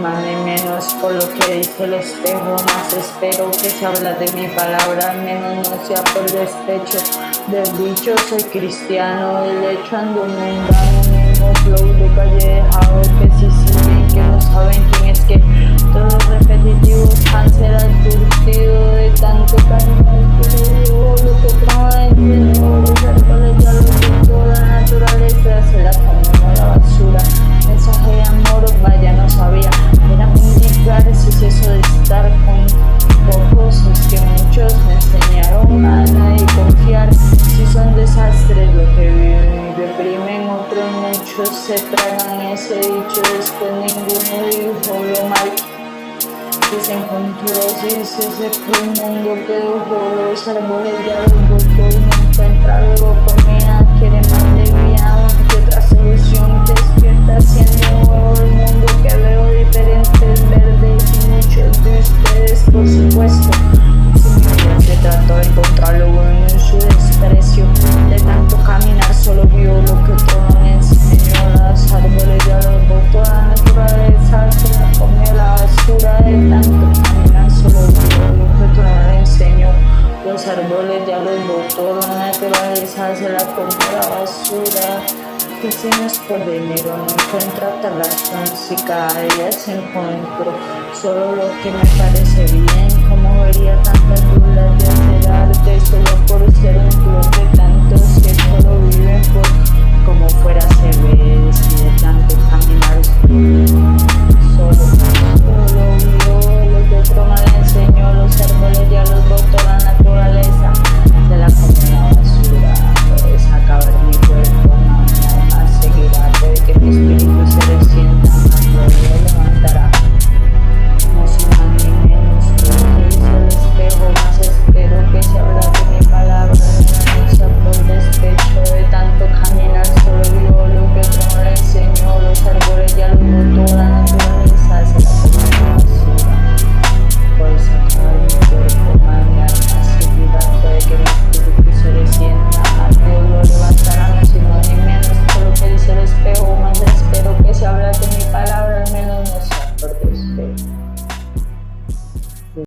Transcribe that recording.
más ni menos por lo que dice el espejo, más espero que se habla de mi palabra, al menos no sea por despecho del dicho. Soy cristiano, del hecho ando mundano, mismo flow de calle dejado, que si siguen que no saben quién es que, todo repetitivo, cáncer al curtido de tanto cariño que le dio, lo que trae en los árboles ya lo quitó, la naturaleza se la comió la basura. Mensaje de amor, vaya, no sabía, era mendigar, ese es eso de estar con pocos, es que muchos me enseñaron a nadie confiar, si son desastres lo que viven y deprimen, otros muchos se tragan ese dicho, después ninguno dijo lo mal que se encontró, si se secó el mundo quedó solo, los árboles ya los botó y no encuentra luego comida, quiere más de vida, que otra solución despierta siendo nuevo el mundo que veo diferentes verdes y muchos de ustedes por supuesto. Si mi vida se trató de encontrar lo bueno en su desprecio, de tanto caminar solo vio lo que otro no le enseñó, los árboles ya los botó, la naturaleza se la comió la basura, de tanto caminar solo vio lo que otro no le enseñó, los árboles ya los botó, la naturaleza se la comió la basura. Que si no es por dinero no encuentra otra razón, si cada día se encuentro solo lo que me parece bien, como vería tantas burlas de hacer arte solo por ser un club de tantos que solo viven por como fuera se ve, si de tanto caminar solo